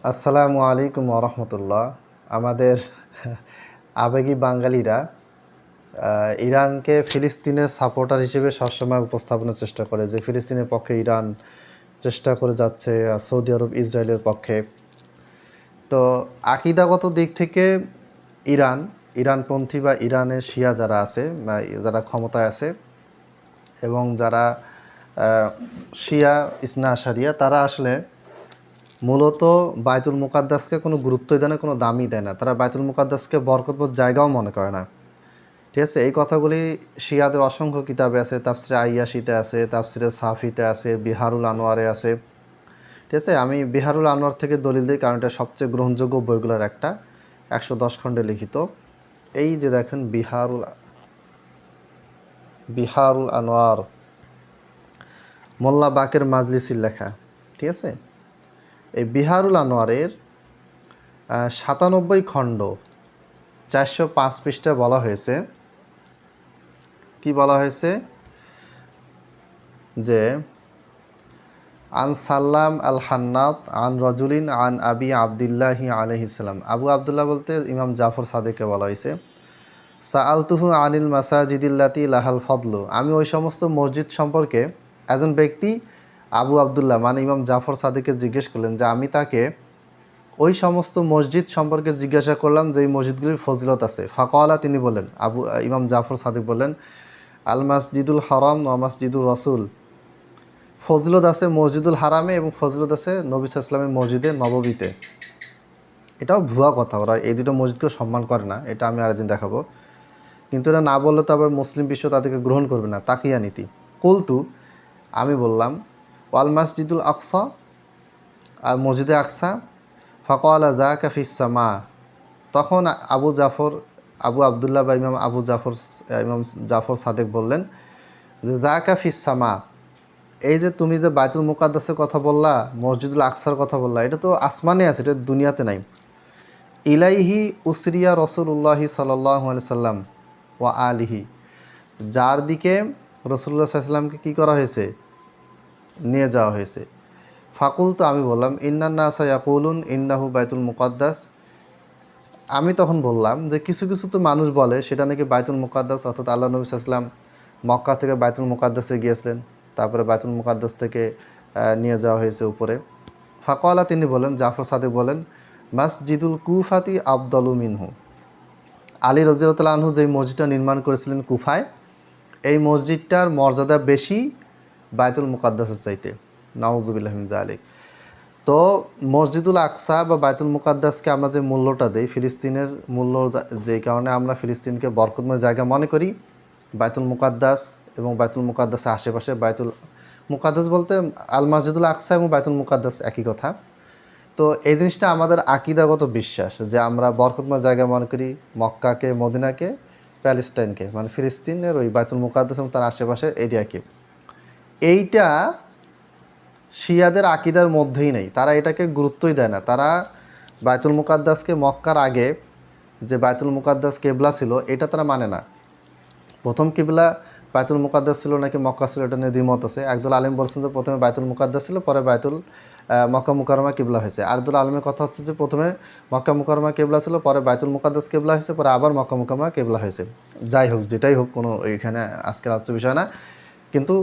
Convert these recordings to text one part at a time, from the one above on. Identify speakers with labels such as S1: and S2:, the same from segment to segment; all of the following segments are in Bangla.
S1: আসসালামু আলাইকুম ওরহমতুল্লাহ। আমাদের আবেগী বাঙালিরা ইরানকে ফিলিস্তিনের সাপোর্টার হিসেবে সবসময় উপস্থাপনের চেষ্টা করে যে ফিলিস্তিনের পক্ষে ইরান চেষ্টা করে যাচ্ছে, সৌদি আরব ইসরায়েলের পক্ষে। তো আকিদাগত দিক থেকে ইরান ইরানপন্থী বা ইরানের শিয়া যারা আছে বা যারা ক্ষমতায় আছে এবং যারা শিয়া ইসনা আশারিয়া, তারা আসলে মূলত বায়তুল মুকাদ্দাসকে কোনো গুরুত্বই দেয় না, কোনো দামই দেয় না। তারা বায়তুল মুকাদ্দাসকে বরকতময় জায়গাও মনে করে না। ঠিক আছে, এই কথাগুলি শিয়াদের অসংখ্য কিতাবে আছে, তাফসিরে আইয়াশিতে আছে, তাফসিরে সাফিতে আছে, বিহারুল আনোয়ারে আছে। ঠিক আছে, আমি বিহারুল আনোয়ার থেকে দলিল দিই, কারণ এটা সবচেয়ে গ্রহণযোগ্য বইগুলোর একটা, 110 খণ্ডে লিখিত। এই যে দেখেন বিহারুল বিহারুল আনোয়ার, মোল্লা বাকের মাজলিসির লেখা। ঠিক আছে, এই বিহারুল আনোয়ারের 97 খণ্ড 405 পৃষ্ঠা বলা হয়েছে, কি বলা হয়েছে যে আন সাল্লাম আল হান্নাত আন রজুলিন আন আবি আবদুল্লাহি আলাইহিসসালাম। আবু আবদুল্লাহ বলতে ইমাম জাফর সাদেককে বলা হয়েছে। সাআলতুহু আনিল মাসাজিদিল্লাতি লাহাল ফদলু। আমি ওই সমস্ত মসজিদ সম্পর্কে, একজন ব্যক্তি আবু আবদুল্লাহ মানে ইমাম জাফর সাদেককে জিজ্ঞেস করলেন যে আমি তাকে ওই সমস্ত মসজিদ সম্পর্কে জিজ্ঞাসা করলাম যেই মসজিদগুলির ফজিলত আছে। ফাকালা, তিনি বলেন, ইমাম জাফর সাদেক বলেন, আল মাসজিদুল হারাম ওয়া মাসজিদুর রসুল। ফজিলত আছে মসজিদুল হারামে এবং ফজিলত আছে নবী সাল্লাল্লাহু আলাইহি ওয়াসাল্লামের মসজিদে নববীতে। এটাও ভুয়া কথা, ওরা এই দুটো মসজিদকেও সম্মান করে না, এটা আমি আরেকদিন দেখাবো। কিন্তু এটা না বললে তো আবার মুসলিম বিশ্ব তাদেরকে গ্রহণ করবে না, তাকিয়া নীতি। কুলতু, আমি বললাম, ওয়াল মাসজিদুল আকসা, আর মসজিদে আকসা। ফাকালা যাকা ফিস সামা। তখন আবু আবদুল্লাহ বা ইমাম জাফর সাদেক বললেন যে যাকা ফিস সামা, এই যে তুমি যে বায়তুল মুকাদ্দাসের কথা বললা, মসজিদুল আকসার কথা বললা, এটা তো আসমানে আছে, এটা দুনিয়াতে নাই। ইলাইহি উসরিয়া রসুল্লাহি সাল্লাল্লাহু আলাইহি সাল্লাম ওয়া আলিহি, যার দিকে রসুল্লাহ সাল্লামকে কী করা হয়েছে, নিয়ে যাওয়া হয়েছে। ফাকুল, তো আমি বললাম, ইন্নান নাসা ইয়াকুলুন ইন্নাহু বাইতুল মুকাদ্দাস। আমি তখন বললাম যে কিছু কিছু তো মানুষ বলে সেটা নাকি বাইতুল মুকাদ্দাস, অর্থাৎ আল্লাহ নবী সাল্লাম মক্কা থেকে বাইতুল মুকাদ্দাসে গিয়েছিলেন, তারপরে বাইতুল মুকাদ্দাস থেকে নিয়ে যাওয়া হয়েছে উপরে। ফাকালা, তিনি বলেন, জাফর সাদেক বলেন, মাসজিদুল কুফাতি আফদালু মিনহু। আলী রাদিয়াল্লাহু আনহু যেই মসজিদটা নির্মাণ করেছিলেন কুফায়, এই মসজিদটার মর্যাদা বেশি বাইতুল মুকাদ্দাসের চাইতে। নাউযুবিল্লাহি মিন যালিক। তো মসজিদুল আকসা বা বাইতুল মুকাদ্দাসকে আমরা যে মূল্যটা দিই, ফিলিস্তিনের মূল্য, যেই কারণে আমরা ফিলিস্তিনকে বরকতময় জায়গা মনে করি, বাইতুল মুকাদ্দাস এবং বাইতুল মুকাদ্দাসের আশেপাশে, বাইতুল মুকাদ্দাস বলতে আল মসজিদুল আকসা এবং বাইতুল মুকাদ্দাস একই কথা। তো এই জিনিসটা আমাদের আকিদাগত বিশ্বাস যে আমরা বরকতময় জায়গা মনে করি মক্কাকে, মদিনাকে, প্যালেস্টাইনকে, মানে ফিলিস্তিনের ওই বাইতুল মুকাদ্দাস এবং তার আশেপাশের এরিয়াকে। এইটা শিয়াদের আকিদার মধ্যেই নেই, তারা এটাকে গুরুত্বই দেয় না। তারা বাইতুল মুকাদ্দাসকে, মক্কার আগে যে বাইতুল মুকাদ্দাস কেবলা ছিল এটা তারা মানে না। প্রথম কিবলা বাইতুল মুকাদ্দাস ছিল নাকি মক্কা ছিল, এটা নিয়ে দ্বিমত আছে। একদল আলিম বলছেন যে প্রথমে বাইতুল মুকাদ্দাস ছিল, পরে মক্কা মুকাররমা কিবলা হয়েছে। আরেকদল আলিমের কথা হচ্ছে যে প্রথমে মক্কা মুকাররমা কিবলা ছিল, পরে বাইতুল মুকাদ্দাস কিবলা হয়েছে, পরে আবার মক্কা মুকাররমা কিবলা হয়েছে। যাই হোক, যেটাই হোক, কোনো এখানে আজকের আলোচ্য বিষয় না। কিন্তু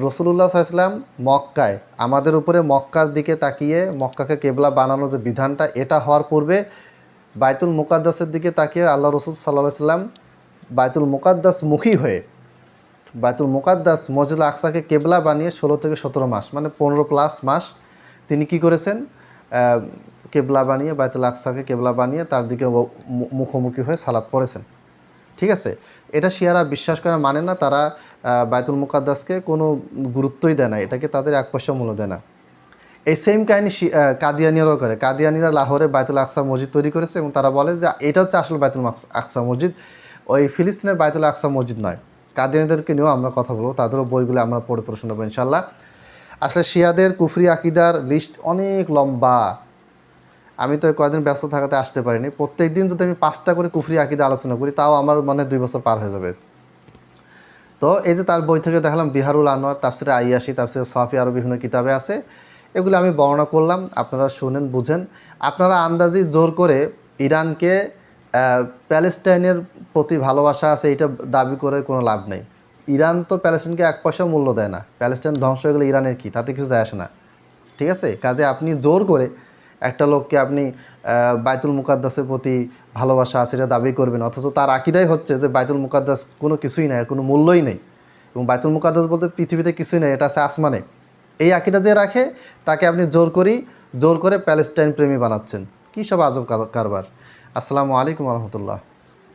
S1: রাসূলুল্লাহ সাল্লাল্লাহু আলাইহি ওয়াসাল্লাম মক্কায় আমাদের উপরে মক্কার দিকে তাকিয়ে মক্কাকে কেবলা বানানোর যে বিধানটা, এটা হওয়ার পূর্বে বাইতুল মুকাদ্দাসের দিকে তাকিয়ে আল্লাহ রসুল সাল্লাল্লাহু আলাইহি ওয়াসাল্লাম বাইতুল মুকাদ্দাস মুখী হয়ে বাইতুল মুকাদ্দাস মসজিদুল আকসাকে কেবলা বানিয়ে 16 থেকে 17 মাস, মানে 15+ মাস তিনি কি করেছেন, কেবলা বানিয়ে, বাইতুল আকসাকে কেবলা বানিয়ে তার দিকে মুখোমুখি হয়ে সালাত পড়েছেন। ঠিক আছে, এটা শিয়ারা বিশ্বাস করে, মানে না। তারা বাইতুল মুকাদ্দাসকে কোনো গুরুত্বই দেয় না, এটাকে তাদের এক পয়সা মূল্য দেয় না। এই সেম কাহিনী কাদিয়ানিরাও করে। কাদিয়ানিরা লাহোরে বাইতুল আকসা মসজিদ তৈরি করেছে এবং তারা বলে যে এটা হচ্ছে আসলে বাইতুল আকসা মসজিদ, ওই ফিলিস্তিনের বাইতুল আকসা মসজিদ নয়। কাদিয়ানিদেরকে নিয়েও আমরা কথা বলবো, তাদেরও বইগুলো আমরা পড়ে পড়ে শোনাবো ইনশাল্লাহ। আসলে শিয়াদের কুফরি আকিদার লিস্ট অনেক লম্বা, আমি তো কয়েকদিন ব্যস্ত থাকাতে আসতে পারিনি। প্রত্যেক দিন যদি আমি 5টা করে কুফরি আকিদা আলোচনা করি, তাও আমার মনে 2 বছর পার হয়ে যাবে। তো এই যে তার বই থেকে দেখালাম, বিহারুল আনোয়ার, তাফসিরে আইয়াশি, তাফসিরে সাফি, আরও বিভিন্ন কিতাবে আছে। এগুলো আমি বর্ণনা করলাম, আপনারা শুনেন, বুঝেন। আপনারা আন্দাজি জোর করে ইরানকে প্যালেস্টাইনের প্রতি ভালোবাসা আছে এটা দাবি করে কোনো লাভ নেই। ইরান তো প্যালেস্টাইনকে এক পয়সাও মূল্য দেয় না। প্যালেস্টাইন ধ্বংস হয়ে গেলে ইরানের কী, তাতে কিছু যায় আসে না। ঠিক আছে, কাজে আপনি জোর করে একটা লোককে আপনি বাইতুল মুকাদ্দাসের প্রতি ভালোবাসা আছে এটা দাবি করবেন, অথচ তার আকিদাই হচ্ছে যে বাইতুল মুকাদ্দাস কোনো কিছুই নাই, এর কোনো মূল্যই নেই, এবং বাইতুল মুকাদ্দাস বলতে পৃথিবীতে কিছুই নেই, এটা আছে আসমানে। এই আকিদা যে রাখে তাকে আপনি জোর করে প্যালেস্টাইন প্রেমী বানাচ্ছেন। কী সব আজব কারবার। আসসালামু আলাইকুম রহমতুল্লাহ।